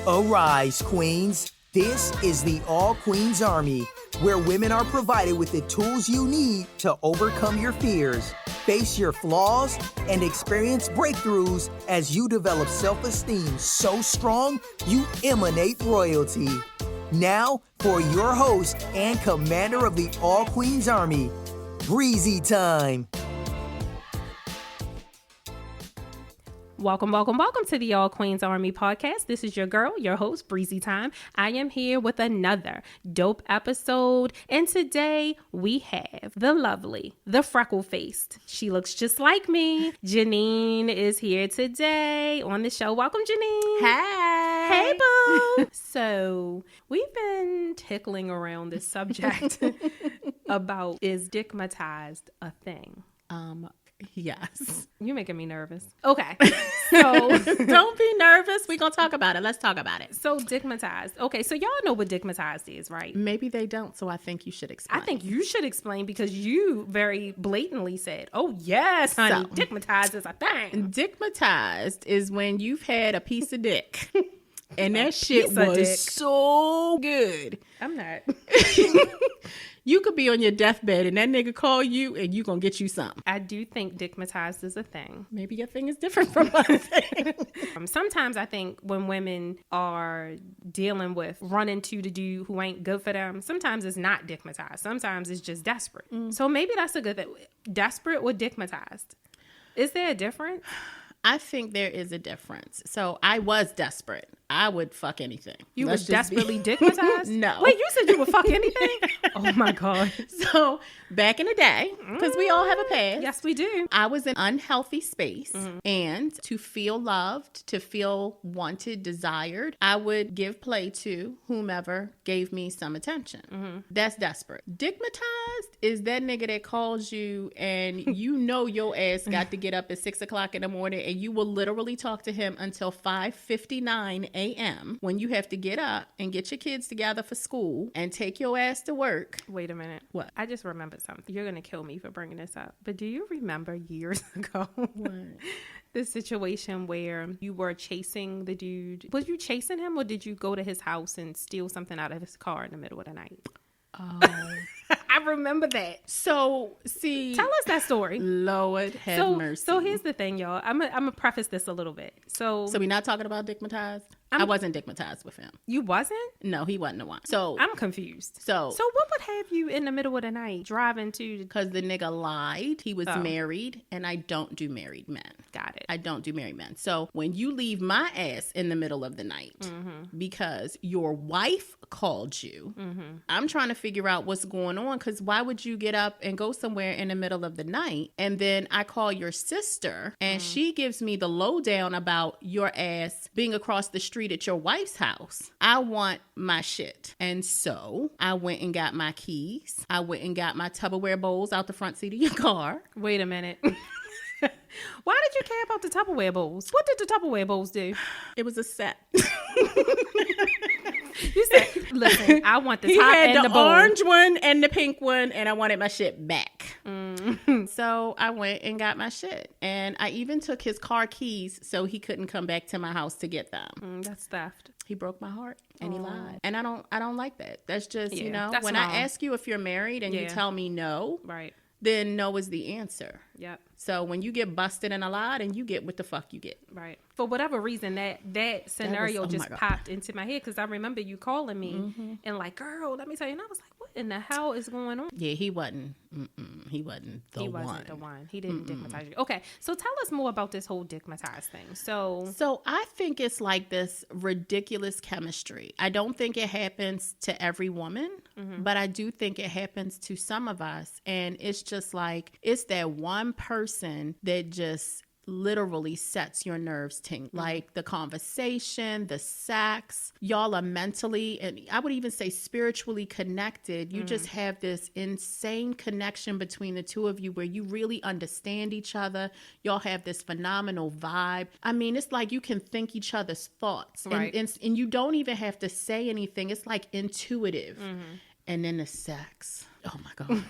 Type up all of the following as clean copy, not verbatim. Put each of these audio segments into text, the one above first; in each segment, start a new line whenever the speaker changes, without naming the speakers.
Arise, queens. This is the All Queens Army, where women are provided with the tools you need to overcome your fears, face your flaws, and experience breakthroughs as you develop self-esteem so strong you emanate royalty. Now, for your host and commander of the All Queens Army, Breizy Time.
Welcome to the All Queens Army podcast. This is your girl, your host, Breizy Time. I am here with another dope episode, and today we have the lovely, the freckle-faced. She looks just like me. Janine is here today on the show. Welcome, Janine.
Hey.
Hey, boo. So we've been tickling around this subject about, is dickmitized a thing?
Yes.
You're making me nervous. Okay. So
don't be nervous. We're going to talk about it. Let's talk about it.
So dickmitized. Okay. So y'all know what dickmitized is, right?
Maybe they don't. So I think you should explain.
I think you should explain because you very blatantly said, oh, yes, honey, dickmitized is a thing.
Dickmitized is when you've had a piece of dick and that shit was so good.
I'm not.
You could be on your deathbed and that nigga call you and you gonna get you something.
I do think dickmitized is a thing.
Maybe your thing is different from my thing.
Sometimes I think when women are dealing with running to the dude who ain't good for them, sometimes it's not dickmitized. Sometimes it's just desperate. So maybe that's a good thing. Desperate or dickmitized? Is there a difference?
I think there is a difference. So I was desperate. I would fuck anything.
You were desperately dickmitized?
No.
Wait, you said you would fuck anything? Oh my God.
So back in the day, because we all have a past.
Yes, we do.
I was in an unhealthy space, and to feel loved, to feel wanted, desired, I would give play to whomever gave me some attention. That's desperate. Dickmitized is that nigga that calls you and you know your ass got to get up at 6 o'clock in the morning and you will literally talk to him until 5:59 a.m. when you have to get up and get your kids together for school and take your ass to work.
Wait a minute.
What?
I just remembered something. You're going to kill me for bringing this up. But do you remember years ago the situation where you were chasing the dude? Was you chasing him or did you go to his house and steal something out of his car in the middle of the night?
Oh.
I remember that.
So, see.
Tell us that story.
Lord have mercy.
So here's the thing, y'all. I'm going to preface this a little bit. So
we're not talking about dickmitized? I wasn't dickmitized with him.
You wasn't?
No, he wasn't the one. So
I'm confused.
So
what would have you in the middle of the night driving to?
Because the nigga lied. He was married, and I don't do married men.
Got it.
I don't do married men. So when you leave my ass in the middle of the night because your wife called you, I'm trying to figure out what's going on. Because why would you get up and go somewhere in the middle of the night? And then I call your sister, and she gives me the lowdown about your ass being across the street at your wife's house. I want my shit. And so I went and got my keys. I went and got my Tupperware bowls out the front seat of your car.
Wait a minute. Why did you care about the Tupperware bowls? What did the Tupperware bowls do?
It was a set.
You said, listen, I want the top and the bowl.
Orange one and the pink one, and I wanted my shit back. So I went and got my shit. And I even took his car keys so he couldn't come back to my house to get them.
That's theft.
He broke my heart and he lied. And I don't like that. That's just, when
wrong.
I ask you if you're married and you tell me no,
right,
then no is the answer.
Yep.
So when you get busted in a lie, then you get what the fuck you get.
Right. For whatever reason, that scenario just popped into my head because I remember you calling me and like, girl, let me tell you. And I was like, what in the hell is going on?
Yeah, he wasn't. He wasn't the one.
He wasn't the one. He didn't dickmatize you. Okay, so tell us more about this whole dickmatized thing. So
I think it's like this ridiculous chemistry. I don't think it happens to every woman, but I do think it happens to some of us. And it's just like, it's that one person that just literally sets your nerves tingling. Like the conversation, the sex, y'all are mentally, and I would even say spiritually connected. You just have this insane connection between the two of you where you really understand each other. Y'all have this phenomenal vibe. I mean, it's like you can think each other's thoughts,
right.
and you don't even have to say anything. It's like intuitive. And then the sex. Oh my God.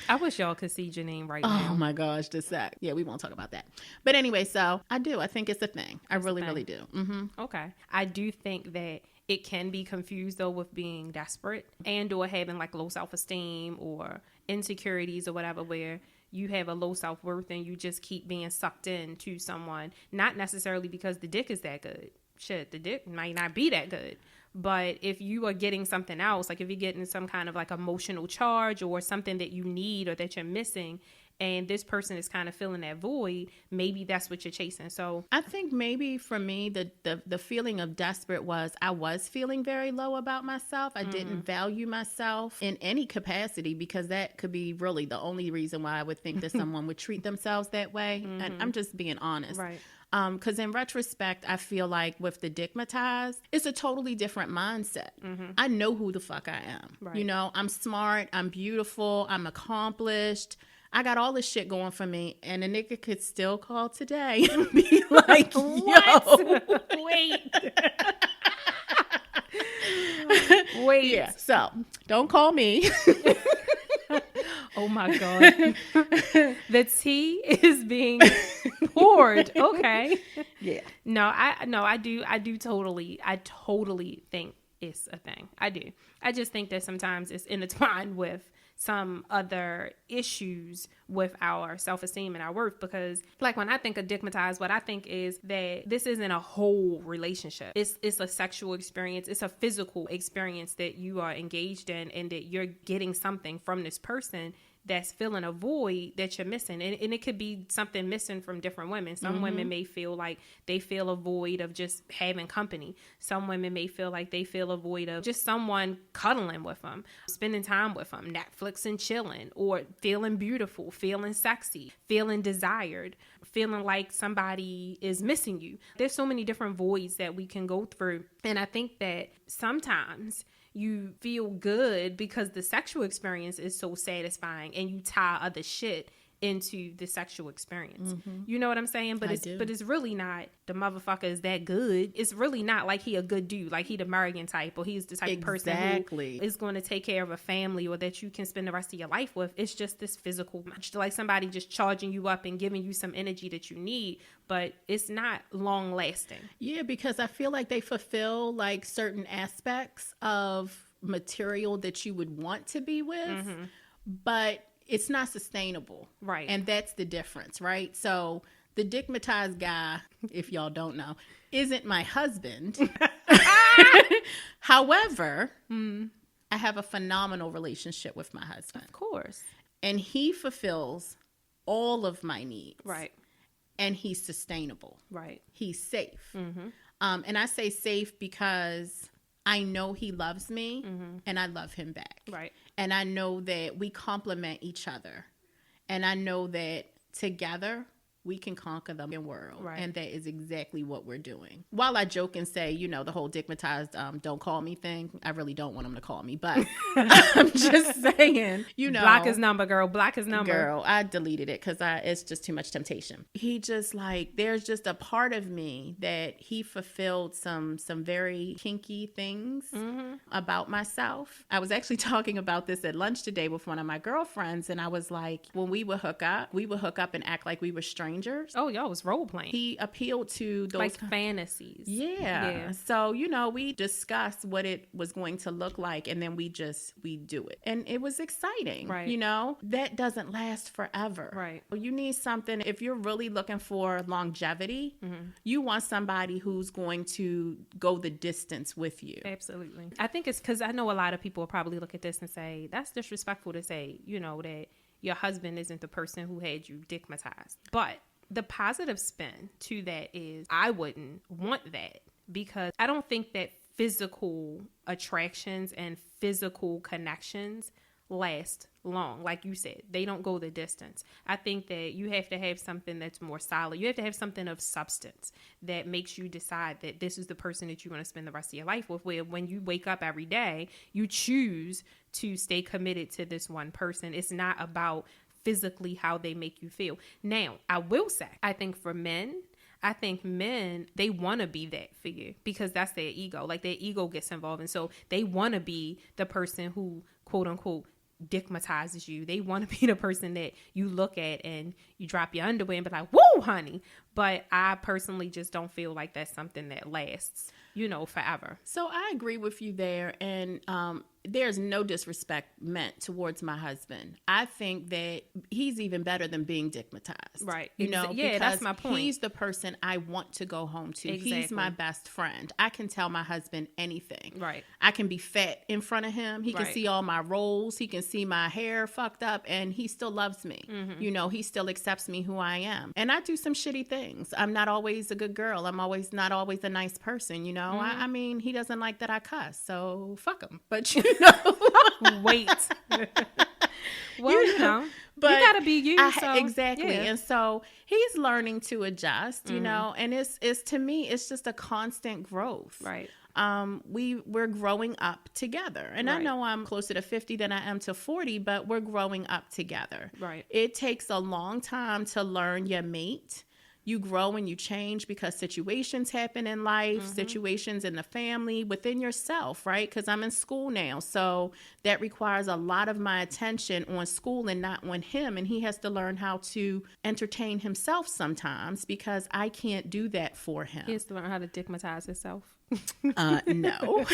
I wish y'all could see Janine right now.
Oh my gosh, the sack. Yeah, we won't talk about that. But anyway, so I think it's a thing. I really do. Mm-hmm.
Okay. I do think that it can be confused though with being desperate and or having like low self-esteem or insecurities or whatever, where you have a low self-worth and you just keep being sucked into someone, not necessarily because the dick is that good. Shit, the dick might not be that good. But if you are getting something else, like if you're getting some kind of like emotional charge or something that you need or that you're missing, and this person is kind of filling that void, maybe that's what you're chasing. So
I think maybe for me, the feeling of desperate was I was feeling very low about myself. I didn't value myself in any capacity, because that could be really the only reason why I would think that someone would treat themselves that way. And I'm just being honest.
right.
Because in retrospect, I feel like with the Dickmitized, it's a totally different mindset. I know who the fuck I am.
Right.
You know, I'm smart, I'm beautiful, I'm accomplished. I got all this shit going for me, and a nigga could still call today and be like, yo.
Wait. Wait.
Yeah, so don't call me.
Oh my God. The tea is being poured. Okay.
Yeah.
No, I do totally think it's a thing. I do. I just think that sometimes it's intertwined with some other issues with our self-esteem and our worth, because like when I think of Dickmitized, what I think is that this isn't a whole relationship. It's a sexual experience. It's a physical experience that you are engaged in, and that you're getting something from this person that's filling a void that you're missing. And it could be something missing from different women. Some women may feel like they feel a void of just having company. Some women may feel like they feel a void of just someone cuddling with them, spending time with them, Netflix and chilling, or feeling beautiful, feeling sexy, feeling desired, feeling like somebody is missing you. There's so many different voids that we can go through. And I think that sometimes you feel good because the sexual experience is so satisfying, and you tie other shit into the sexual experience. You know what I'm saying? But it's really not the motherfucker is that good. It's really not like he a good dude, like he the American type, or he's the type of person who is going to take care of a family or that you can spend the rest of your life with. It's just this physical, like somebody just charging you up and giving you some energy that you need, but it's not long lasting.
Yeah, because I feel like they fulfill like certain aspects of material that you would want to be with, but it's not sustainable.
Right.
And that's the difference, right? So the Dickmitized guy, if y'all don't know, isn't my husband. However, I have a phenomenal relationship with my husband.
Of course.
And he fulfills all of my needs.
Right.
And he's sustainable.
Right.
He's safe. And I say safe because I know he loves me and I love him back.
Right.
And I know that we complement each other. And I know that together we can conquer the world.
Right.
And that is exactly what we're doing. While I joke and say, you know, the whole Dickmitized don't call me thing, I really don't want him to call me. But I'm just saying, you know.
Block his number, girl. Block his number.
Girl, I deleted it because it's just too much temptation. He just like, there's just a part of me that he fulfilled some very kinky things about myself. I was actually talking about this at lunch today with one of my girlfriends, and I was like, when we would hook up and act like we were strangers.
Oh, y'all was role playing.
He appealed to those
like fantasies.
Yeah. So, you know, we discussed what it was going to look like, and then we do it. And it was exciting.
Right.
You know, that doesn't last forever.
Right.
You need something, if you're really looking for longevity, you want somebody who's going to go the distance with you.
Absolutely. I think it's because I know a lot of people will probably look at this and say, that's disrespectful to say, you know, that your husband isn't the person who had you dickmatized. But the positive spin to that is I wouldn't want that, because I don't think that physical attractions and physical connections last long. Like you said, they don't go the distance. I think that you have to have something that's more solid. You have to have something of substance that makes you decide that this is the person that you want to spend the rest of your life with, where when you wake up every day, you choose to stay committed to this one person. It's not about physically how they make you feel. Now, I will say, I think men, they want to be that figure because that's their ego. Like their ego gets involved. And so they want to be the person who, quote unquote, dickmatizes you. They want to be the person that you look at and you drop your underwear and be like, woo, honey. But I personally just don't feel like that's something that lasts, forever.
So I agree with you there. And there's no disrespect meant towards my husband. I think that he's even better than being dickmatized.
Right.
Because
that's my point.
He's the person I want to go home to.
Exactly.
He's my best friend. I can tell my husband anything.
Right.
I can be fat in front of him. He can see all my rolls. He can see my hair fucked up, and he still loves me. Mm-hmm. He still accepts me who I am. And I do some shitty things. I'm not always a good girl. I'm not always a nice person, Mm-hmm. I mean, he doesn't like that I cuss, so fuck him. But
Wait. Well, but you gotta be you.
Exactly.
Yeah.
And so he's learning to adjust, and it's to me, it's just a constant growth.
Right.
We're growing up together. And I know I'm closer to 50 than I am to 40, but we're growing up together.
Right.
It takes a long time to learn your mate. You grow and you change because situations happen in life, situations in the family, within yourself, right? Because I'm in school now. So that requires a lot of my attention on school and not on him. And he has to learn how to entertain himself sometimes because I can't do that for him.
He has to learn how to dickmatize himself.
No.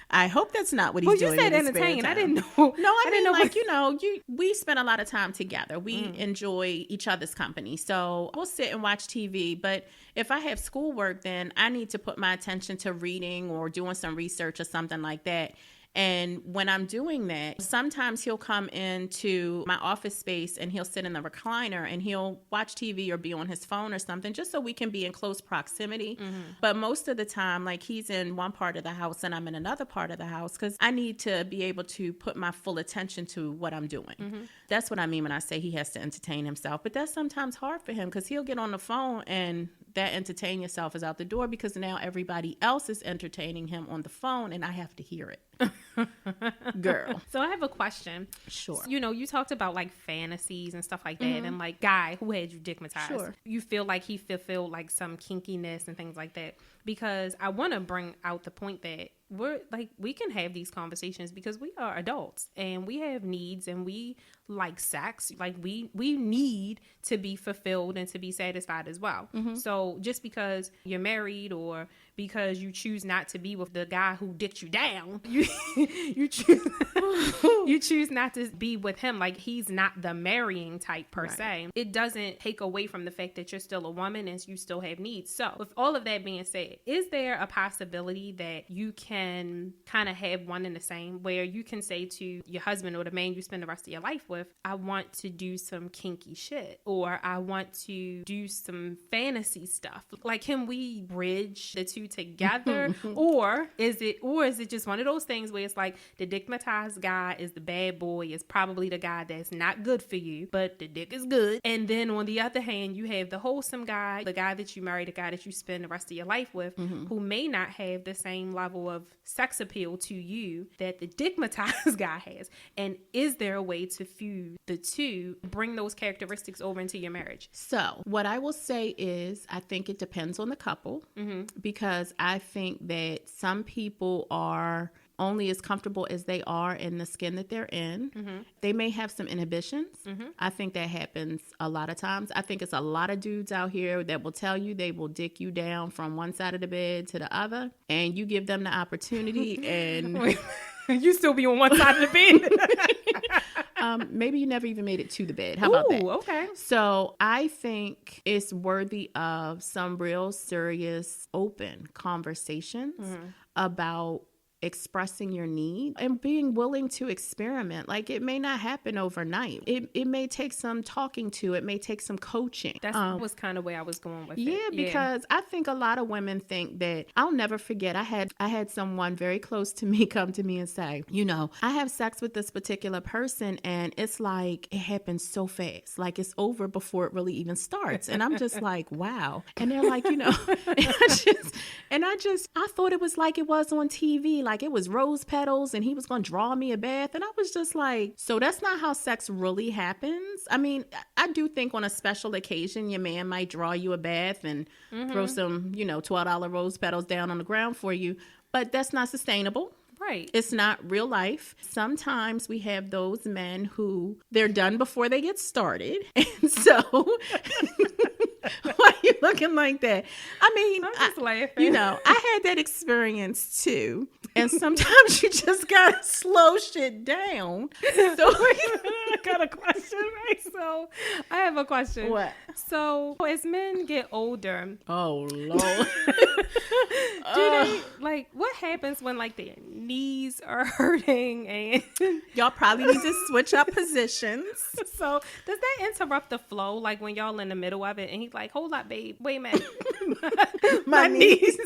I hope that's not what he's doing.
You said entertain. I didn't know.
No, I mean, we spend a lot of time together. We enjoy each other's company. So we'll sit and watch TV. But if I have schoolwork, then I need to put my attention to reading or doing some research or something like that. And when I'm doing that, sometimes he'll come into my office space and he'll sit in the recliner and he'll watch TV or be on his phone or something just so we can be in close proximity. Mm-hmm. But most of the time, like he's in one part of the house and I'm in another part of the house because I need to be able to put my full attention to what I'm doing. Mm-hmm. That's what I mean when I say he has to entertain himself. But that's sometimes hard for him because he'll get on the phone and that entertain yourself is out the door because now everybody else is entertaining him on the phone and I have to hear it. Girl.
So I have a question.
Sure.
You talked about like fantasies and stuff like that, and like guy who had you dickmatized.
Sure.
You feel like he fulfilled like some kinkiness and things like that. Because I want to bring out the point that we can have these conversations because we are adults and we have needs and we like sex. Like we need to be fulfilled and to be satisfied as well. Mm-hmm. So just because you're married or because you choose not to be with the guy who dicked you down, you choose not to be with him. Like he's not the marrying type per se. It doesn't take away from the fact that you're still a woman and you still have needs. So with all of that being said, is there a possibility that you can kind of have one and the same where you can say to your husband or the man you spend the rest of your life with, I want to do some kinky shit or I want to do some fantasy stuff? Like, can we bridge the two together? or is it just one of those things where it's like the dickmatized guy is the bad boy, is probably the guy that's not good for you, but the dick is good. And then on the other hand, you have the wholesome guy, the guy that you marry, the guy that you spend the rest of your life with, who may not have the same level of sex appeal to you that the dickmatized guy has. And is there a way to fuse the two, bring those characteristics over into your marriage?
So what I will say is I think it depends on the couple because I think that some people are only as comfortable as they are in the skin that they're in. They may have some inhibitions. I think that happens a lot of times. I think it's a lot of dudes out here that will tell you they will dick you down from one side of the bed to the other, and you give them the opportunity and
you still be on one side of the bed.
Maybe you never even made it to the bed. How about that?
Okay.
So I think it's worthy of some real serious open conversations about expressing your need and being willing to experiment. Like it may not happen overnight. It may take some talking to. It may take some coaching.
That was kind of where I was going with it.
Yeah, because I think a lot of women think that I'll never forget. I had someone very close to me come to me and say, I have sex with this particular person and it's like it happens so fast. Like it's over before it really even starts. And I'm just like, wow. And they're like, and I thought it was like it was on TV. Like it was rose petals and he was going to draw me a bath. And I was just like, so that's not how sex really happens. I mean, I do think on a special occasion, your man might draw you a bath and throw some, $12 rose petals down on the ground for you. But that's not sustainable.
Right.
It's not real life. Sometimes we have those men who they're done before they get started. And so why are you looking like that? I mean,
I'm just laughing.
You know, I had that experience too. And sometimes you just gotta slow shit down. So
I got a question, right? So I have a question.
What?
So as men get older,
oh Lord.
do they like what happens when like their knees are hurting and
Y'all probably need to switch up positions.
so does that interrupt the flow? Like when y'all in the middle of it and he's like, hold up, babe, wait a minute. my knees.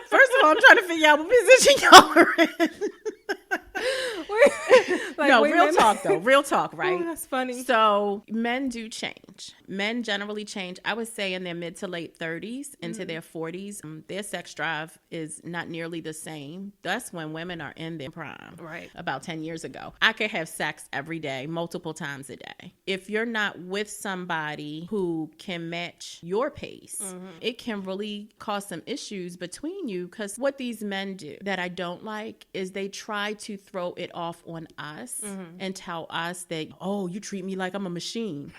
First of all, I'm trying to figure out what position y'all are in. No, real talk though. Real talk, right?
Oh, that's funny.
So men do change. Men generally change. I would say in their mid to late 30s into their 40s, their sex drive is not nearly the same. That's when women are in their prime.
Right.
About 10 years ago. I could have sex every day, multiple times a day. If you're not with somebody who can match your pace, it can really cause some issues between you, because what these men do that I don't like is they try to throw it off on us and tell us that, oh, you treat me like I'm a machine.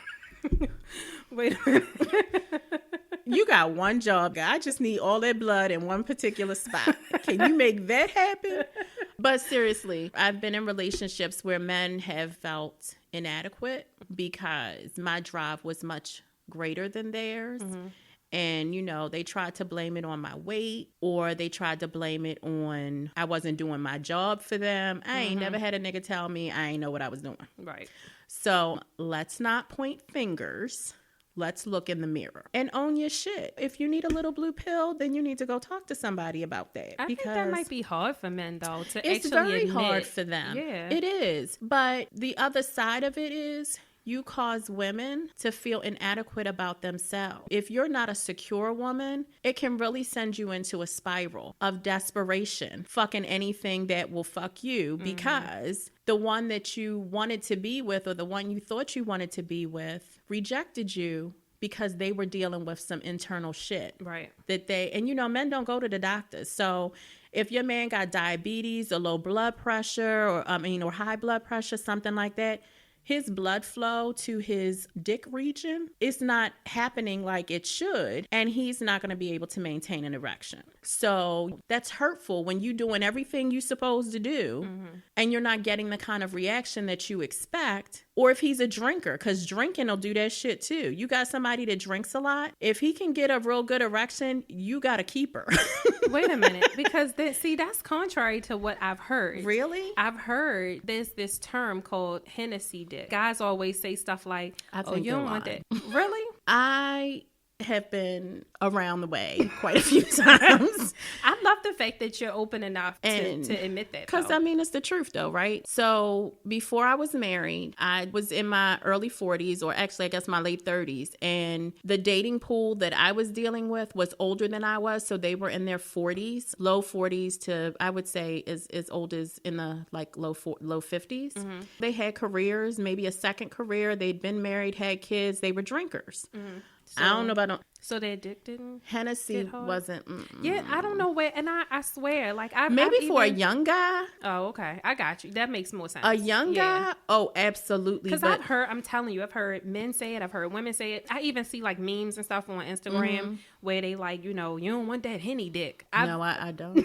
Wait a minute.
You got one job, guy. I just need all that blood in one particular spot. Can you make that happen? But seriously, I've been in relationships where men have felt inadequate because my drive was much greater than theirs. And, you know, they tried to blame it on my weight, or they tried to blame it on I wasn't doing my job for them. I ain't never had a nigga tell me I ain't know what I was doing.
Right.
So let's not point fingers. Let's look in the mirror and own your shit. If you need a little blue pill, then you need to go talk to somebody about that.
I think that might be hard for men, though, to
it's
actually
very
admit.
hard for them.
Yeah.
It is. But the other side of it is you cause women to feel inadequate about themselves. If you're not a secure woman, it can really send you into a spiral of desperation, fucking anything that will fuck you, because the one that you wanted to be with, or the one you thought you wanted to be with, rejected you because they were dealing with some internal shit.
Right.
And you know, men don't go to the doctors. So if your man got diabetes or low blood pressure or high blood pressure, something like that, his blood flow to his dick region is not happening like it should, and he's not going to be able to maintain an erection. So that's hurtful when you're doing everything you're supposed to do and you're not getting the kind of reaction that you expect. Or if he's a drinker, because drinking will do that shit too. You got somebody that drinks a lot. If he can get a real good erection, you got to keep her.
Wait a minute, because that's contrary to what I've heard.
Really?
I've heard there's this term called Hennessy dick. Guys always say stuff like, "Oh, you don't want that." Really?
I have been around the way quite a few times.
I love the fact that you're open enough to admit that.
Because, I mean, it's the truth, though, right? So before I was married, I was in my early 40s, or actually, I guess my late 30s. And the dating pool that I was dealing with was older than I was. So they were in their 40s, low 40s to, I would say, as old as in the like low 50s. They had careers, maybe a second career. They'd been married, had kids. They were drinkers.
So,
I don't know about
so their dick didn't.
Hennessy wasn't.
Yeah, I don't know where, and I swear, like I've
for a young guy.
Oh, okay, I got you. That makes more sense.
A young guy? Oh, absolutely.
Because I've heard, I'm telling you, I've heard men say it. I've heard women say it. I even see like memes and stuff on Instagram where they like, you know, you don't want that Henny dick.
No, I don't.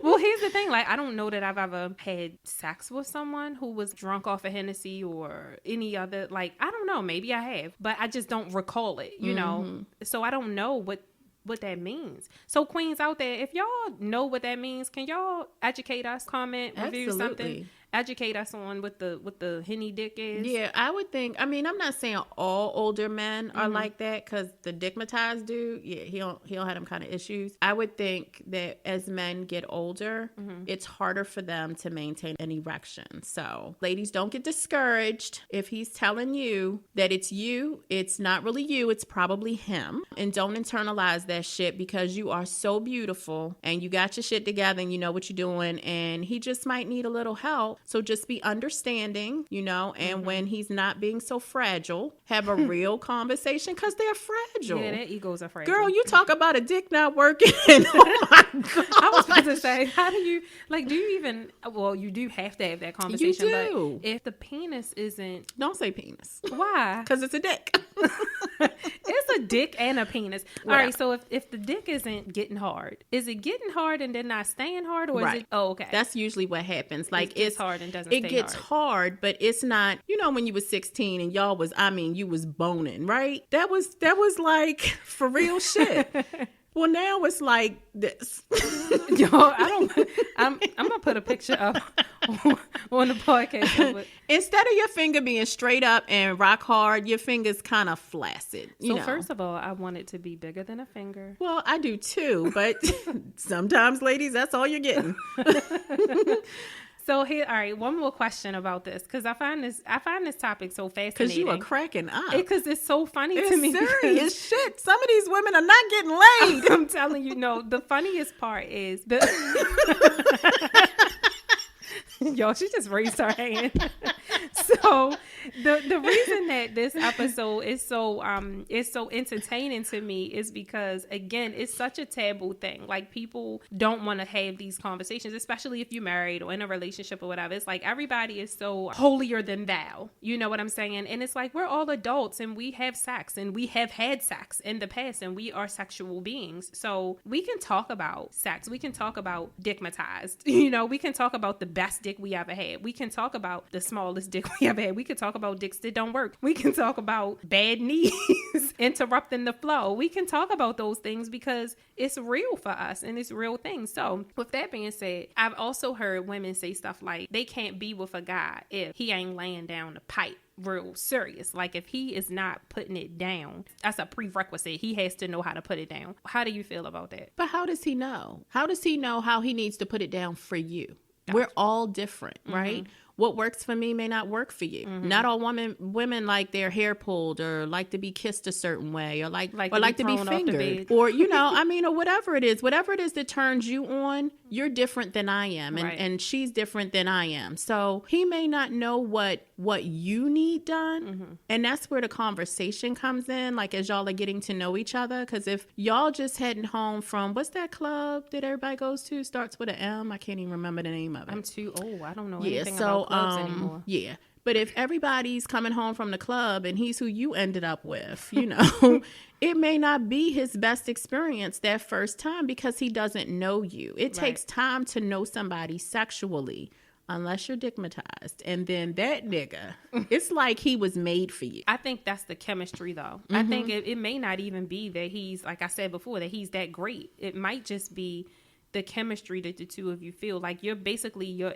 Well, here's the thing. Like, I don't know that I've ever had sex with someone who was drunk off of Hennessy or any other. Like, I don't know. Maybe I have, but I just don't recall it. You know, so I don't know what that means. So queens out there, if y'all know what that means, can y'all educate us, comment, review something? Educate us on what the Henny dick is.
Yeah, I would think. I mean, I'm not saying all older men are like that, because the Dickmitized dude, yeah, he'll have them kind of issues. I would think that as men get older, it's harder for them to maintain an erection. So, ladies, don't get discouraged if he's telling you that it's you. It's not really you. It's probably him. And don't internalize that shit, because you are so beautiful and you got your shit together and you know what you're doing, and he just might need a little help out. So just be understanding, you know, and when he's not being so fragile, have a real conversation, because they're fragile.
Yeah, their egos are fragile.
Girl, you talk about a dick not working. Oh my God.
I was about to say, how do you, like, do you even, well, you do have to have that conversation.
You do.
But if the penis isn't.
Don't say penis.
Why?
Because it's a dick.
It's a dick and a penis. All
Whatever.
right, so if the dick isn't getting hard, is it getting hard and then not staying hard, or is it? Oh, okay.
That's usually what happens. Like
it's hard and doesn't.
It
stay
gets hard, but it's not. You know, when you was 16 and y'all was, I mean, you was boning, right? That was like for real shit. Well, now it's like this.
Yo, I'm gonna put a picture up on the podcast of it.
Instead of your finger being straight up and rock hard, your finger's kind of flaccid. You know?
First of all, I want it to be bigger than a finger.
Well, I do too, but sometimes, ladies, that's all you're getting.
So here, all right, one more question about this, because I find this topic so fascinating.
Because you are cracking up.
Because it's so funny
it's
to me.
Serious shit. Some of these women are not getting laid.
I'm telling you, no. The funniest part is yo, she just raised her hand. So the reason that this episode is so entertaining to me is because, again, it's such a taboo thing. Like, people don't want to have these conversations, especially if you're married or in a relationship or whatever. It's like everybody is so holier than thou. You know what I'm saying? And it's like, we're all adults and we have sex and we have had sex in the past and we are sexual beings. So we can talk about sex. We can talk about dickmitized. You know, we can talk about the best dick we ever had. We can talk about the smallest dick we ever had. We can talk about dicks that don't work. We can talk about bad knees interrupting the flow. We can talk about those things because it's real for us and it's real things. So with that being said, I've also heard women say stuff like they can't be with a guy if he ain't laying down the pipe real serious. Like, if he is not putting it down, that's a prerequisite. He has to know how to put it down. How do you feel about that?
But how does he know? How does he know how he needs to put it down for you? Gotcha. We're all different, right? Mm-hmm. What works for me may not work for you. Mm-hmm. Not all women like their hair pulled or like to be kissed a certain way or like to be fingered or, you know, I mean, or whatever it is that turns you on. You're different than I am, and she's different than I am. So he may not know what you need done. Mm-hmm. And that's where the conversation comes in, like, as y'all are getting to know each other. Because if y'all just heading home from, what's that club that everybody goes to? Starts with an M. I can't even remember the name of it.
I'm too old. I don't know anything about clubs anymore.
Yeah. But if everybody's coming home from the club and he's who you ended up with, you know, it may not be his best experience that first time because he doesn't know you. It takes time to know somebody sexually, unless you're dickmitized. And then that nigga, it's like he was made for you.
I think that's the chemistry, though. Mm-hmm. I think it may not even be that he's, like I said before, that he's that great. It might just be the chemistry that the two of you feel. Like, your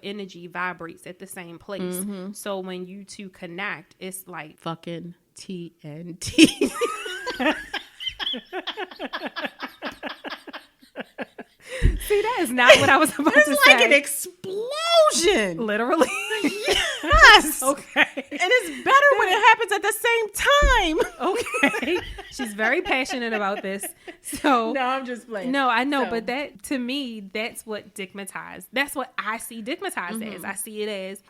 energy vibrates at the same place. Mm-hmm. So when you two connect, it's like
fucking TNT.
See, that is not what I was about to say.
It's like an explosion.
Literally.
Yes.
Okay.
And it's better when it happens at the same time.
Okay. She's very passionate about this. So
no, I'm just playing.
No, I know, but that, to me, that's what dickmitized. That's what I see dickmitized as. I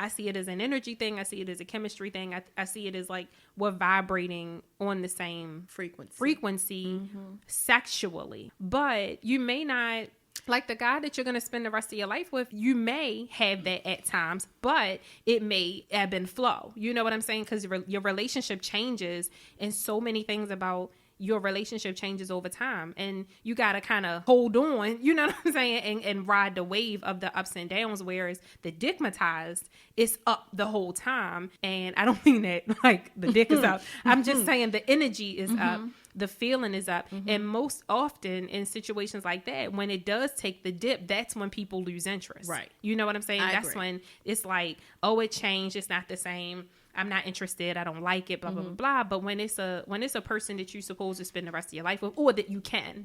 see it as an energy thing. I see it as a chemistry thing. I see it as like we're vibrating on the same frequency sexually. But you may not, like the guy that you're going to spend the rest of your life with, you may have that at times, but it may ebb and flow. You know what I'm saying? Because your relationship changes, and so many things about your relationship changes over time, and you got to kind of hold on, you know what I'm saying, and ride the wave of the ups and downs, whereas the dickmitized is up the whole time. And I don't mean that like the dick is up. I'm just saying the energy is up. The feeling is up. And most often in situations like that, when it does take the dip, that's when people lose interest. Right. You know what I'm saying? That's agree. When it's like, oh, it changed. It's not the same. I'm not interested. I don't like it, blah, blah, blah, blah. But when it's a person that you're supposed to spend the rest of your life with, or that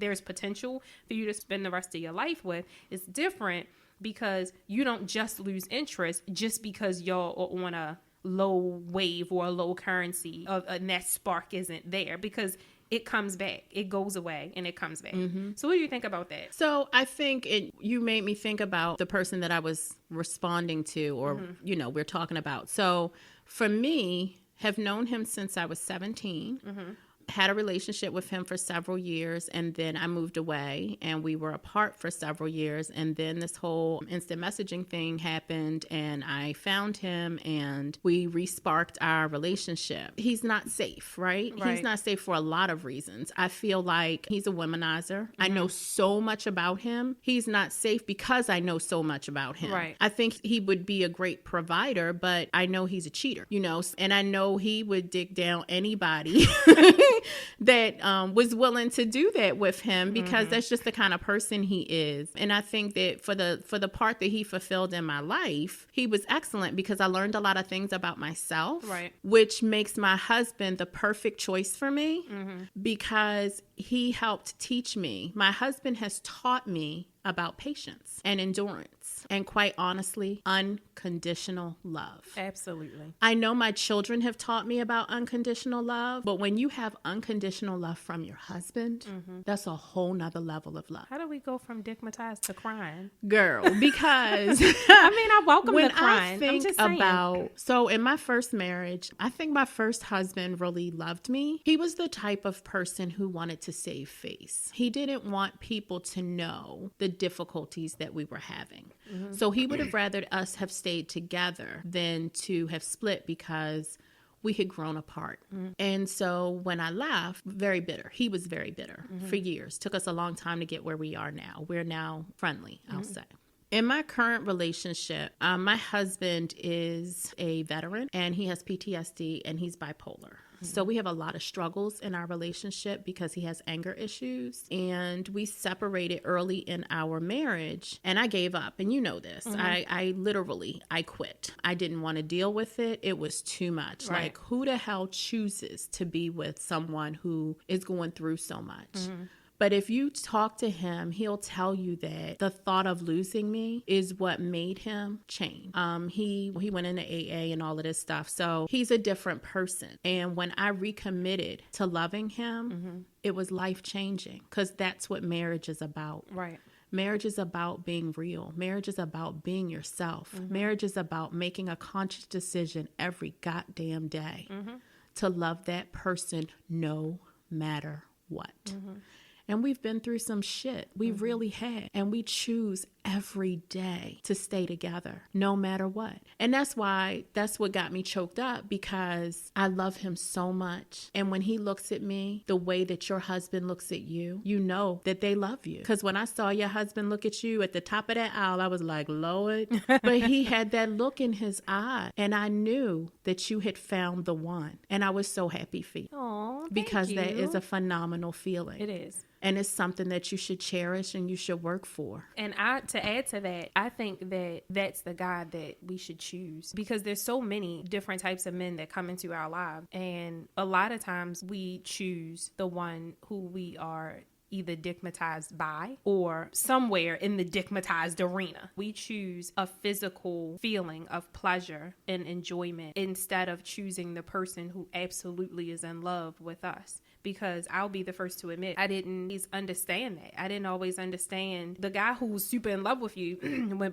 there's potential for you to spend the rest of your life with, it's different, because you don't just lose interest just because y'all are on a low wave or a low currency and that spark isn't there, because it comes back. It goes away and it comes back. So what do you think about that?
So I think you made me think about the person that I was responding to, or, we're talking about. So for me, have known him since I was 17. Had a relationship with him for several years, and then I moved away and we were apart for several years, and then this whole instant messaging thing happened and I found him and we re-sparked our relationship. He's not safe, right? He's not safe for a lot of reasons. I feel like he's a womanizer. I know so much about him. He's not safe because I know so much about him. I think he would be a great provider, but I know he's a cheater, and I know he would dig down anybody that was willing to do that with him, because that's just the kind of person he is. And I think that for the part that he fulfilled in my life, he was excellent, because I learned a lot of things about myself, which makes my husband the perfect choice for me, because he helped teach me. My husband has taught me about patience and endurance, and quite honestly, unconditional love.
Absolutely.
I know my children have taught me about unconditional love, but when you have unconditional love from your husband, that's a whole nother level of love.
How do we go from dickmatized to crying?
Girl, because
I welcome
when
the crying.
I think
I'm just saying.
So in my first marriage, I think my first husband really loved me. He was the type of person who wanted to save face. He didn't want people to know the difficulties that we were having. So he would have rather us have stayed together than to have split, because we had grown apart. And so when I left, very bitter. He was very bitter for years. Took us a long time to get where we are now. We're now friendly, I'll say. In my current relationship, my husband is a veteran and he has PTSD and he's bipolar. So we have a lot of struggles in our relationship because he has anger issues, and we separated early in our marriage, and I gave up. And you know this, I literally quit. I didn't want to deal with it. It was too much. Like, who the hell chooses to be with someone who is going through so much? But if you talk to him, he'll tell you that the thought of losing me is what made him change. He went into AA and all of this stuff. So he's a different person. And when I recommitted to loving him, it was life-changing, because that's what marriage is about. Marriage is about being real. Marriage is about being yourself. Marriage is about making a conscious decision every goddamn day to love that person no matter what. And we've been through some shit. We really have. And we choose every day to stay together, no matter what. And that's what got me choked up, because I love him so much. And when he looks at me the way that your husband looks at you, you know that they love you. Because when I saw your husband look at you at the top of that aisle, I was like, Lord. But he had that look in his eye. And I knew that you had found the one. And I was so happy for you.
Aww,
because that is a phenomenal feeling.
It is.
And it's something that you should cherish and you should work for.
And to add to that, I think that that's the guy that we should choose, because there's so many different types of men that come into our lives. And a lot of times we choose the one who we are either dickmatized by or somewhere in the dickmatized arena. We choose a physical feeling of pleasure and enjoyment instead of choosing the person who absolutely is in love with us. Because I'll be the first to admit, I didn't always understand that. I didn't always understand the guy who's super in love with you.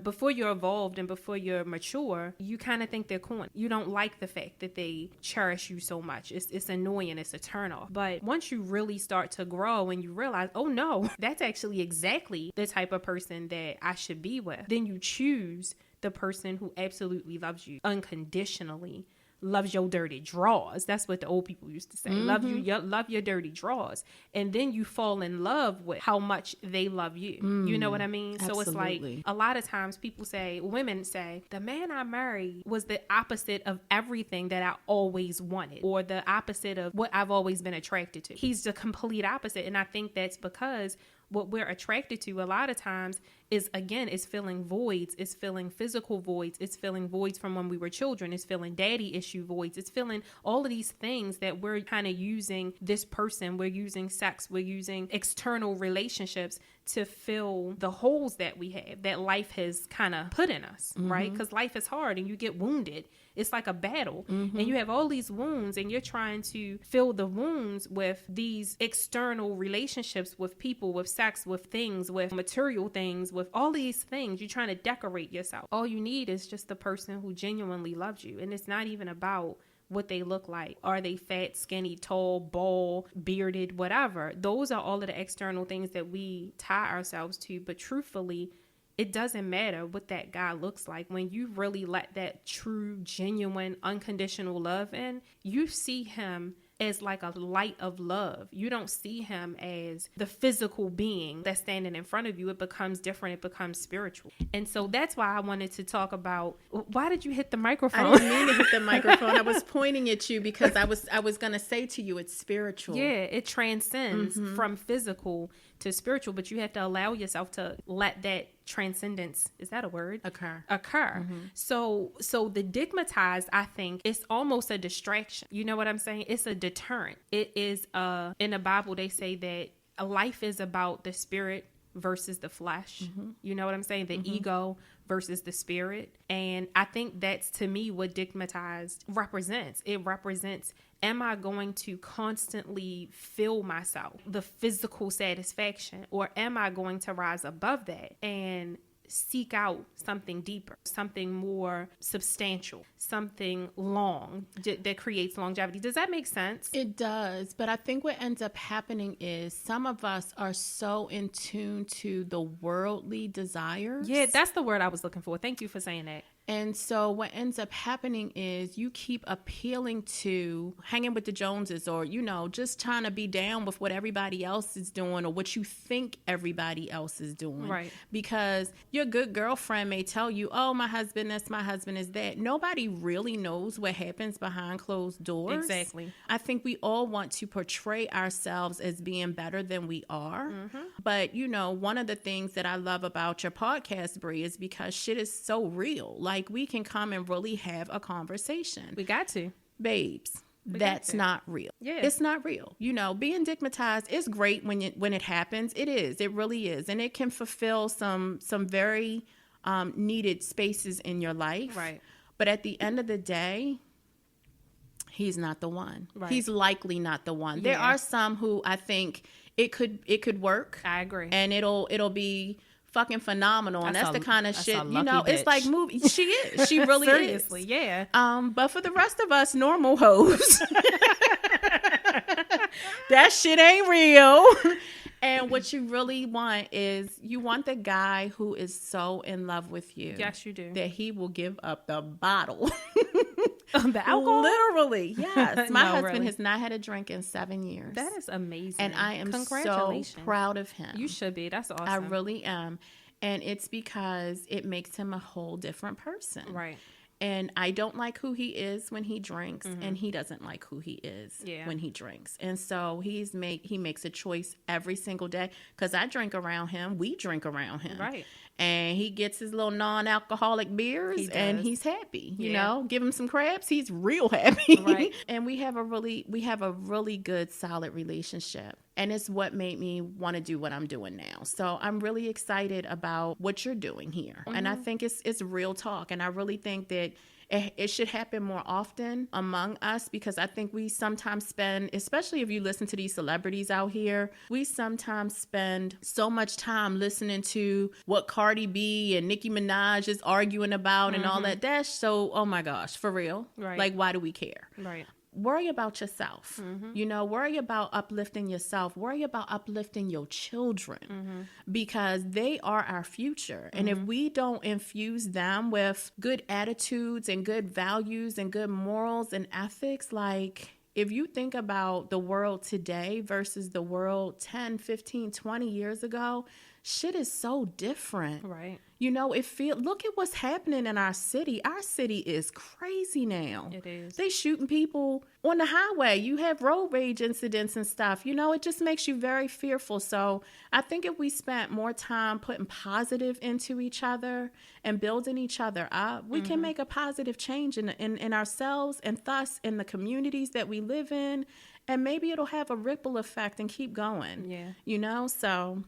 Before you're evolved and before you're mature, you kind of think they're corny. You don't like the fact that they cherish you so much. It's annoying. It's a turnoff. But once you really start to grow and you realize, oh no, that's actually exactly the type of person that I should be with, then you choose the person who absolutely loves you unconditionally, loves your dirty drawers. That's what the old people used to say. Love your dirty drawers. And then you fall in love with how much they love you. You know what I mean?
Absolutely.
So it's like a lot of times women say, the man I married was the opposite of everything that I always wanted, or the opposite of what I've always been attracted to. He's the complete opposite. And I think that's because what we're attracted to a lot of times is filling voids. It's filling physical voids. It's filling voids from when we were children. It's filling daddy issue voids. It's filling all of these things that we're kind of using this person. We're using sex. We're using external relationships to fill the holes that we have, that life has kind of put in us, right? Because life is hard and you get wounded. It's like a battle. And you have all these wounds and you're trying to fill the wounds with these external relationships with people, with sex, with things, with material things, with all these things. You're trying to decorate yourself. All you need is just the person who genuinely loves you. And it's not even about what they look like. Are they fat, skinny, tall, bald, bearded, whatever? Those are all of the external things that we tie ourselves to. But truthfully, it doesn't matter what that guy looks like. When you really let that true, genuine, unconditional love in, you see him as like a light of love. You don't see him as the physical being that's standing in front of you. It becomes different. It becomes spiritual. And so that's why I wanted to talk about, why did you hit the microphone?
I didn't mean to hit the microphone. I was pointing at you because I was going to say to you, it's spiritual.
Yeah, it transcends from physical to spiritual, but you have to allow yourself to let that transcendence, is that a word? Occur. So the Dickmitized, I think, it's almost a distraction. You know what I'm saying? It's a deterrent. It is in the Bible they say that a life is about the spirit versus the flesh. You know what I'm saying? The ego versus the spirit. And I think that's, to me, what Dickmitized represents. It represents, am I going to constantly fill myself the physical satisfaction, or am I going to rise above that and seek out something deeper, something more substantial, something long that creates longevity? Does that make sense?
It does. But I think what ends up happening is some of us are so in tune to the worldly desires.
Yeah, that's the word I was looking for. Thank you for saying that.
And so what ends up happening is you keep appealing to hanging with the Joneses, or, you know, just trying to be down with what everybody else is doing or what you think everybody else is doing.
Right.
Because your good girlfriend may tell you, oh, my husband this, my husband is that. Nobody really knows what happens behind closed doors.
Exactly.
I think we all want to portray ourselves as being better than we are. But, you know, one of the things that I love about your podcast, Bree, is because shit is so real. Like, we can come and really have a conversation.
We got to.
Babes, that's not real.
Yeah.
It's not real. You know, being Dickmitized is great when it happens. It is. It really is. And it can fulfill some very needed spaces in your life.
Right.
But at the end of the day, he's not the one.
Right.
He's likely not the one.
Yeah.
There are some who I think it could work.
I agree.
And it'll be fucking phenomenal. And that's the kind of shit,
lucky
you know, it's
bitch.
like movie. She is. She really
Seriously,
is.
yeah.
But for the rest of us normal hoes, that shit ain't real. And what you really want is you want the guy who is so in love with you.
Yes, you do.
That he will give up the bottle.
The alcohol?
Literally, yes. My
No,
husband
really.
has not had a drink in 7 years.
That is amazing.
And I am so
Congratulations.
proud of him.
You should be. That's awesome.
I really am. And it's because it makes him a whole different person.
Right.
And I don't like who he is when he drinks, and he doesn't like who he is when he drinks. And so he makes a choice every single day, because I drink around him. We drink around him. Right. And he gets his little non-alcoholic beers and he's happy. You know, give him some crabs, he's real happy. Right. And we have a really good, solid relationship. And it's what made me want to do what I'm doing now. So I'm really excited about what you're doing here. And I think it's real talk. And I really think that it should happen more often among us, because I think we sometimes spend, especially if you listen to these celebrities out here, we sometimes spend so much time listening to what Cardi B and Nicki Minaj is arguing about and all that. That's so, oh my gosh, for real. Right. Like, why do we care? Right. Worry about yourself. You know, worry about uplifting yourself. Worry about uplifting your children, because they are our future. And if we don't infuse them with good attitudes and good values and good morals and ethics, like, if you think about the world today versus the world 10, 15, 20 years ago, shit is so different. Right. You know, look at what's happening in our city. Our city is crazy now. It is. They shooting people on the highway. You have road rage incidents and stuff. You know, it just makes you very fearful. So I think if we spent more time putting positive into each other and building each other up, we can make a positive change in ourselves, and thus in the communities that we live in. And maybe it'll have a ripple effect and keep going. Yeah. You know, so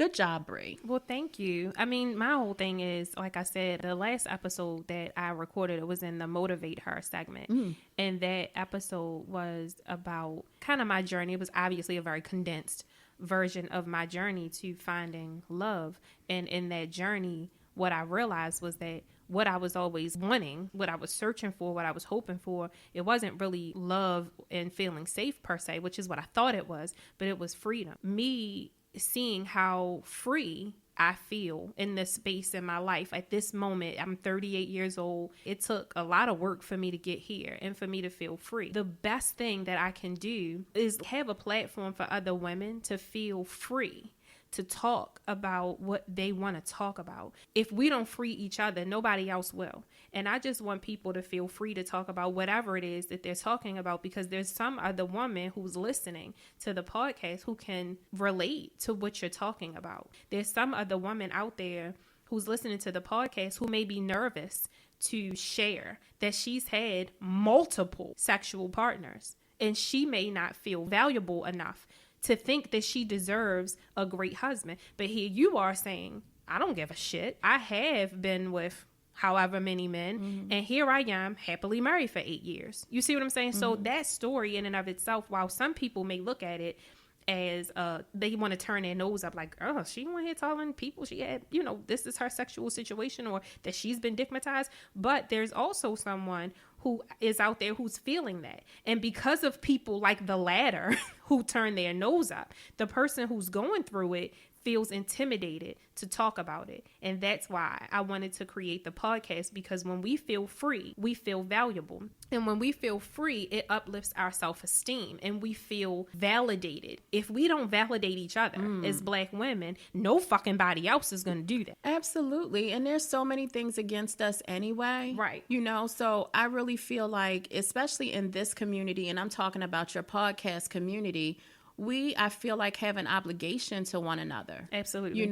Good job, Bree.
Well, thank you. I mean, my whole thing is, like I said, the last episode that I recorded, it was in the Motivate Her segment. And that episode was about kind of my journey. It was obviously a very condensed version of my journey to finding love. And in that journey, what I realized was that what I was always wanting, what I was searching for, what I was hoping for, it wasn't really love and feeling safe per se, which is what I thought it was, but it was freedom. Me seeing how free I feel in this space in my life. At this moment, I'm 38 years old. It took a lot of work for me to get here and for me to feel free. The best thing that I can do is have a platform for other women to feel free, to talk about what they want to talk about. If we don't free each other, nobody else will. And I just want people to feel free to talk about whatever it is that they're talking about, because there's some other woman who's listening to the podcast who can relate to what you're talking about. There's some other woman out there who's listening to the podcast who may be nervous to share that she's had multiple sexual partners, and she may not feel valuable enough to think that she deserves a great husband. But here you are saying, I don't give a shit. I have been with however many men, and here I am happily married for 8 years. You see what I'm saying? So that story in and of itself, while some people may look at it as they want to turn their nose up, like, oh, she went here telling people she had, this is her sexual situation, or that she's been dickmitized. But there's also someone who is out there who's feeling that. And because of people like the latter who turn their nose up, the person who's going through it feels intimidated to talk about it. And that's why I wanted to create the podcast, because when we feel free, we feel valuable. And when we feel free, it uplifts our self-esteem and we feel validated. If we don't validate each other as Black women, no fucking body else is going to do that.
Absolutely. And there's so many things against us anyway.
Right.
So I really feel like, especially in this community, and I'm talking about your podcast community, I feel like have an obligation to one another.
Absolutely.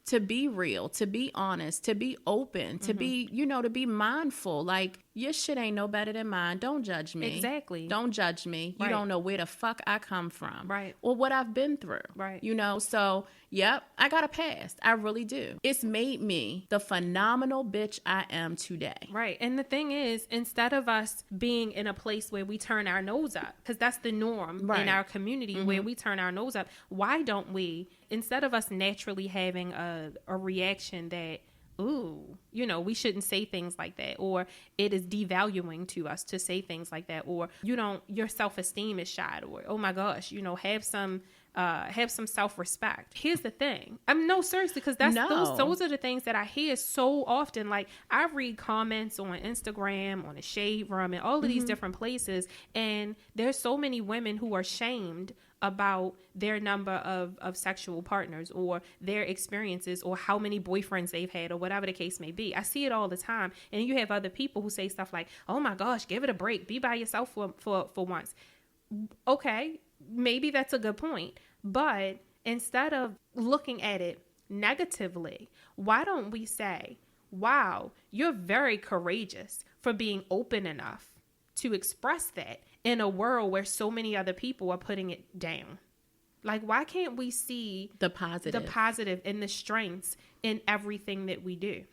To be real, to be honest, to be open, to be, to be mindful. Like, your shit ain't no better than mine. Don't judge me.
Exactly.
Don't judge me.
Right.
You don't know where the fuck I come from.
Right.
Or what I've been through.
Right.
So, yep, I got a past. I really do. It's made me the phenomenal bitch I am today.
Right. And the thing is, instead of us being in a place where we turn our nose up, because that's the norm in our community, where we turn our nose up, why don't we, instead of us naturally having a reaction that, ooh, we shouldn't say things like that, or it is devaluing to us to say things like that, or your self-esteem is shot, or, oh my gosh, have some self-respect. Here's the thing. Seriously, because those are the things that I hear so often. Like, I read comments on Instagram, on the Shade Room, and all of these different places, and there's so many women who are shamed about their number of sexual partners, or their experiences, or how many boyfriends they've had, or whatever the case may be. I see it all the time. And you have other people who say stuff like, oh my gosh, give it a break. Be by yourself for once. Okay, maybe that's a good point. But instead of looking at it negatively, why don't we say, wow, you're very courageous for being open enough to express that in a world where so many other people are putting it down? Like, why can't we see
the positive
and the strengths in everything that we do?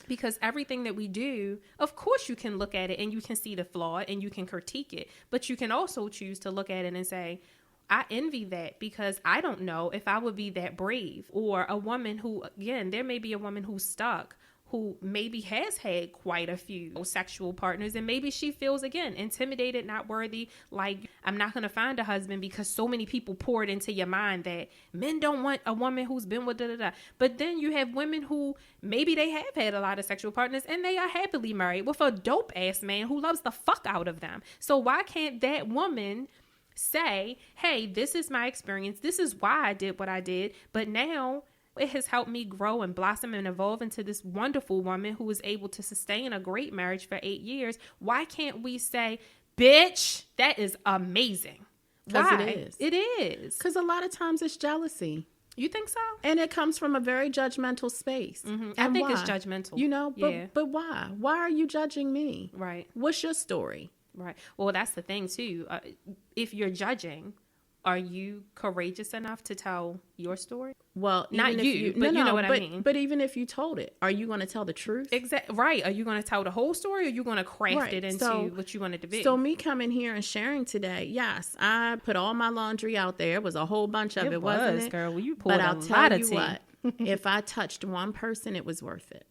Because everything that we do, of course, you can look at it and you can see the flaw and you can critique it, but you can also choose to look at it and say, I envy that, because I don't know if I would be that brave. Or a woman who, again, there may be a woman who's stuck, who maybe has had quite a few sexual partners, and maybe she feels, again, intimidated, not worthy, like, I'm not going to find a husband because so many people poured into your mind that men don't want a woman who's been with da-da-da. But then you have women who maybe they have had a lot of sexual partners and they are happily married with a dope ass man who loves the fuck out of them. So why can't that woman say, hey, this is my experience, this is why I did what I did, but now it has helped me grow and blossom and evolve into this wonderful woman who is able to sustain a great marriage for 8 years. Why can't we say, bitch, that is amazing?
Because it is.
It is.
Because a lot of times it's jealousy.
You think so?
And it comes from a very judgmental space.
I think it's judgmental.
But why? Why are you judging me?
Right.
What's your story?
Right. Well, that's the thing too. If you're judging, are you courageous enough to tell your story?
Well,
Not
even if
you, but you know what I mean.
But even if you told it, are you going to tell the truth?
Exactly. Right. Are you going to tell the whole story, or are you going to craft it into what you want it to be?
So me coming here and sharing today, yes, I put all my laundry out there. It was a whole bunch of it, wasn't it?
Girl, well, you pulled
but
a
I'll
lot
tell
of
you
tea.
what, if I touched one person, it was worth it.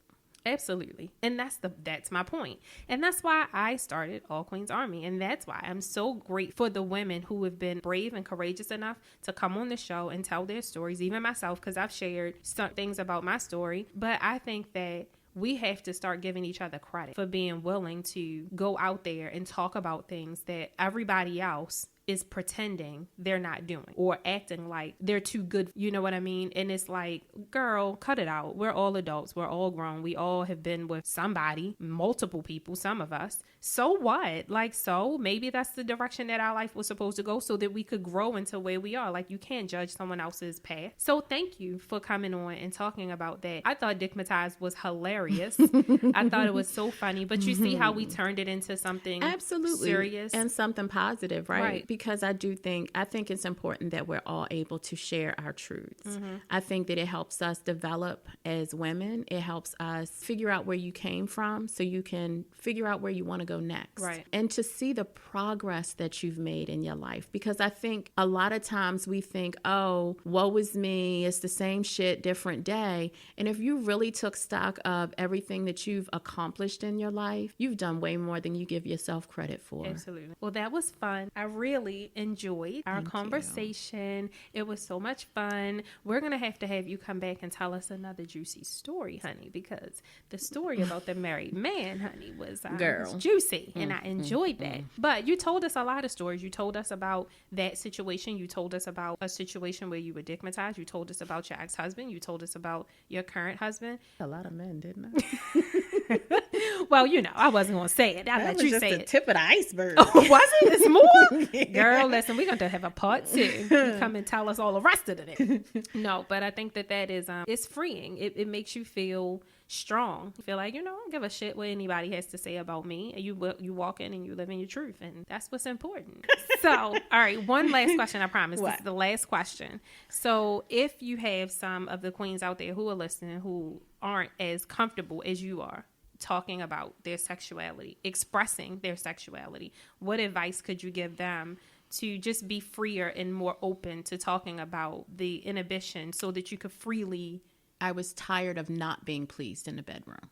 Absolutely. And that's my point. And that's why I started All Queens Army. And that's why I'm so grateful for the women who have been brave and courageous enough to come on the show and tell their stories, even myself, because I've shared some things about my story. But I think that we have to start giving each other credit for being willing to go out there and talk about things that everybody else is pretending they're not doing or acting like they're too good. You know what I mean? And it's like, girl, cut it out. We're all adults. We're all grown. We all have been with somebody, multiple people, some of us. So what? Like, so maybe that's the direction that our life was supposed to go so that we could grow into where we are. Like, you can't judge someone else's path. So thank you for coming on and talking about that. I thought Dickmitized was hilarious. I thought it was so funny, but you see how we turned it into something
absolutely
serious
and something positive, right? Because I think it's important that we're all able to share our truths. I think that it helps us develop as women. It helps us figure out where you came from so you can figure out where you want to go next.
Right.
And to see the progress that you've made in your life. Because I think a lot of times we think, oh, woe is me. It's the same shit, different day. And if you really took stock of everything that you've accomplished in your life, you've done way more than you give yourself credit for.
Absolutely. Well, that was fun. I really enjoyed our conversation. It was so much fun. We're going to have you come back and tell us another juicy story, honey, because the story about the married man, honey, was juicy, and I enjoyed that. But you told us a lot of stories. You told us about that situation. You told us about a situation where you were dickmitized. You told us about your ex-husband. You told us about your current husband.
A lot of men, didn't I?
Well, you know, I wasn't going to say it. I'll let you say it.
The tip of the iceberg.
Oh, was it? It's more? Yeah. Girl, listen, we're going to have a part 2. You come and tell us all the rest of it. No, but I think that is, it's freeing. It makes you feel strong. You feel like, you know, I don't give a shit what anybody has to say about me. And you walk in and you live in your truth. And that's what's important. So, all right, one last question, I promise. What? This is the last question. So if you have some of the queens out there who are listening who aren't as comfortable as you are talking about their sexuality, expressing their sexuality, what advice could you give them to just be freer and more open to talking about the inhibition so that you could freely...
I was tired of not being pleased in the bedroom.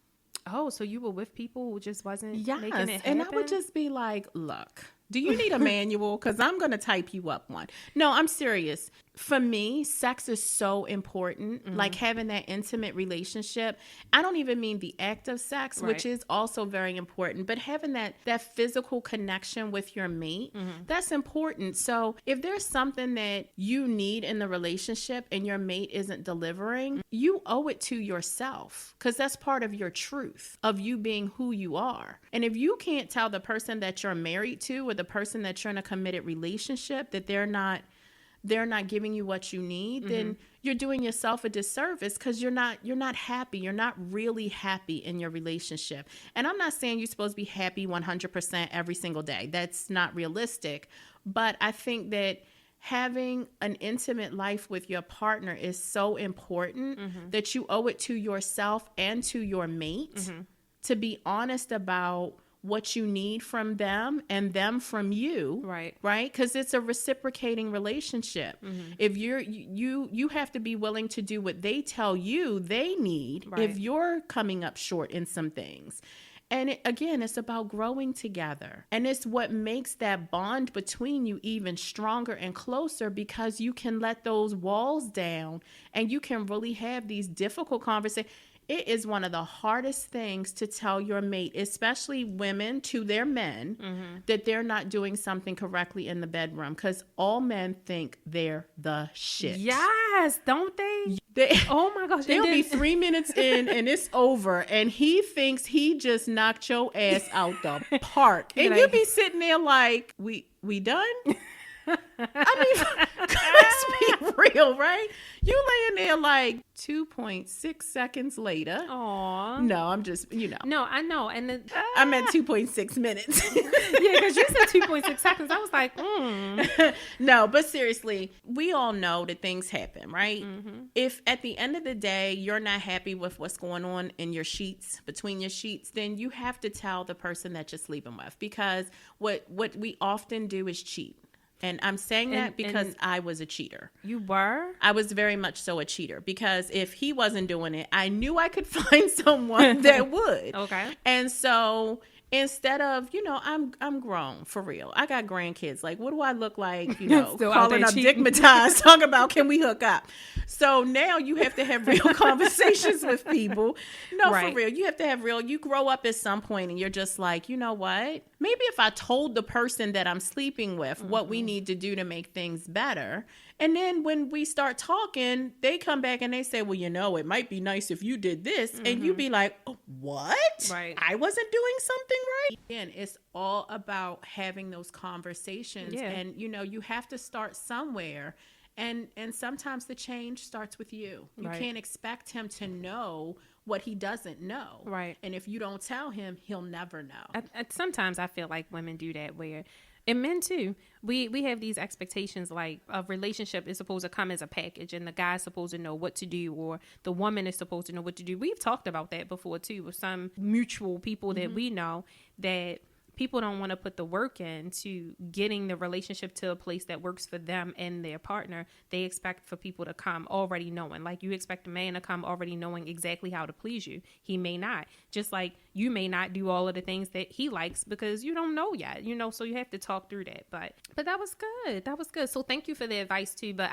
Oh, so you were with people who just wasn't making it happen?
And I would just be like, look, do you need a manual? Because I'm going to type you up one. No, I'm serious. For me, sex is so important. Like having that intimate relationship. I don't even mean the act of sex, which is also very important, but having that physical connection with your mate, that's important. So if there's something that you need in the relationship and your mate isn't delivering, you owe it to yourself, because that's part of your truth, of you being who you are. And if you can't tell the person that you're married to or the person that you're in a committed relationship that they're not giving you what you need, then you're doing yourself a disservice, because you're not happy. You're not really happy in your relationship. And I'm not saying you're supposed to be happy 100% every single day. That's not realistic. But I think that having an intimate life with your partner is so important that you owe it to yourself and to your mate to be honest about what you need from them and them from you, right? Because it's a reciprocating relationship. If you have to be willing to do what they tell you they need if you're coming up short in some things. And it's about growing together. And it's what makes that bond between you even stronger and closer, because you can let those walls down and you can really have these difficult conversations. It is one of the hardest things to tell your mate, especially women, to their men, that they're not doing something correctly in the bedroom, because all men think they're the shit.
Yes, don't they? Oh my gosh.
They'll be 3 minutes in and it's over, and he thinks he just knocked your ass out the park. And you'll be sitting there like, we done? I mean, let's be real, right? You laying there like 2.6 seconds later.
Aw.
No, I'm just,
No, I know. And
I meant 2.6 minutes.
yeah, because you said 2.6 seconds. I was like,
No, but seriously, we all know that things happen, right? If at the end of the day, you're not happy with what's going on in your sheets, between your sheets, then you have to tell the person that you're sleeping with, because what we often do is cheat. And I'm saying that because I was a cheater.
You were?
I was very much so a cheater, because if he wasn't doing it, I knew I could find someone that would.
Okay.
And so instead of, I'm grown for real. I got grandkids. Like, what do I look like, calling up Dickmitized, talking about, can we hook up? So now you have to have real conversations with people. No, right. For real. You have to have real, you grow up at some point and you're just like, you know what? Maybe if I told the person that I'm sleeping with what we need to do to make things better. And then when we start talking, they come back and they say, well, it might be nice if you did this. And you be like, oh, what?
Right.
I wasn't doing something right. Again, it's all about having those conversations.
Yeah.
And, you have to start somewhere. And sometimes the change starts with you. You
Right.
can't expect him to know what he doesn't know.
Right.
And if you don't tell him, he'll never know.
Sometimes I feel like women do that, where, and men too, we have these expectations, like a relationship is supposed to come as a package, and the guy's supposed to know what to do, or the woman is supposed to know what to do. We've talked about that before too, with some mutual people that we know, that people don't want to put the work in to getting the relationship to a place that works for them and their partner. They expect for people to come already knowing. Like, you expect a man to come already knowing exactly how to please you. He may not. Just like you may not do all of the things that he likes because you don't know yet, so you have to talk through that. But that was good. That was good. So thank you for the advice too. But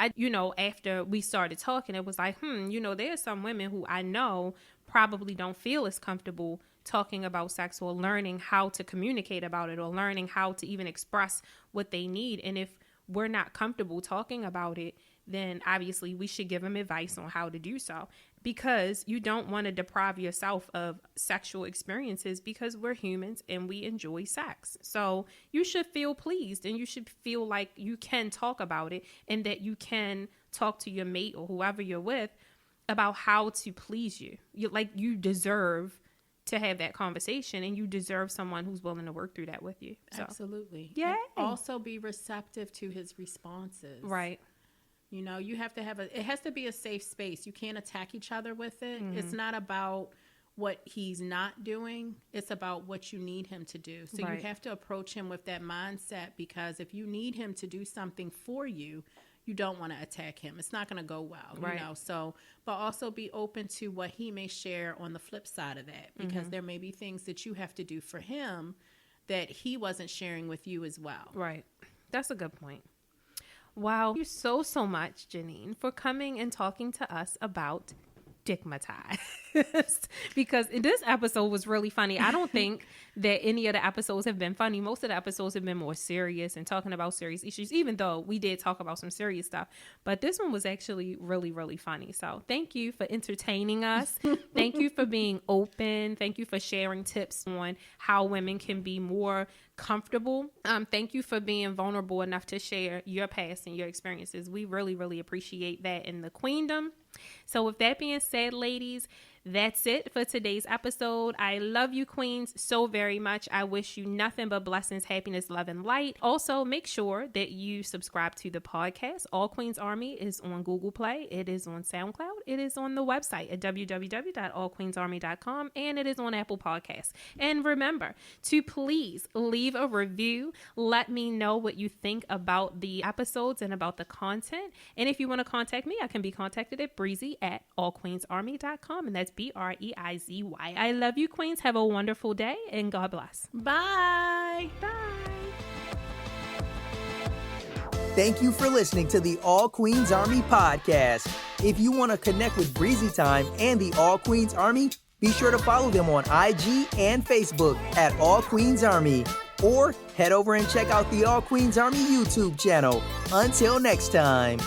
after we started talking, it was like, there's some women who I know probably don't feel as comfortable talking about sex, or learning how to communicate about it, or learning how to even express what they need. And if we're not comfortable talking about it, then obviously we should give them advice on how to do so, because you don't want to deprive yourself of sexual experiences, because we're humans and we enjoy sex. So you should feel pleased, and you should feel like you can talk about it, and that you can talk to your mate or whoever you're with about how to please you. You deserve to have that conversation, and you deserve someone who's willing to work through that with you. So.
Absolutely.
Yeah.
Also be receptive to his responses.
Right.
You have to it has to be a safe space. You can't attack each other with it. It's not about what he's not doing. It's about what you need him to do. So
Right.
you have to approach him with that mindset, because if you need him to do something for you, you don't want to attack him. It's not going to go well,
Right.
So, but also be open to what he may share on the flip side of that, because there may be things that you have to do for him that he wasn't sharing with you as well.
Right. That's a good point. Wow. Thank you so much, Janine, for coming and talking to us about Dickmitized, because this episode was really funny. I don't think that any of the episodes have been funny. Most of the episodes have been more serious and talking about serious issues, even though we did talk about some serious stuff. But this one was actually really, really funny. So thank you for entertaining us. Thank you for being open. Thank you for sharing tips on how women can be more comfortable. Thank you for being vulnerable enough to share your past and your experiences. We really, really appreciate that in the queendom. So with that being said, ladies, that's it for today's episode. I love you, queens, so very much. I wish you nothing but blessings, happiness, love, and light. Also, make sure that you subscribe to the podcast. All Queens Army is on Google Play. It is on SoundCloud. It is on the website at www.allqueensarmy.com, and it is on Apple Podcasts. And remember to please leave a review. Let me know what you think about the episodes and about the content. And if you want to contact me, I can be contacted at Breizy@allqueensarmy.com, and that's Breizy. I love you, queens. Have a wonderful day, and God bless.
Bye.
Bye.
Thank you for listening to the All Queens Army podcast. If you want to connect with Breizy Time and the All Queens Army, be sure to follow them on IG and Facebook at All Queens Army. Or head over and check out the All Queens Army YouTube channel. Until next time.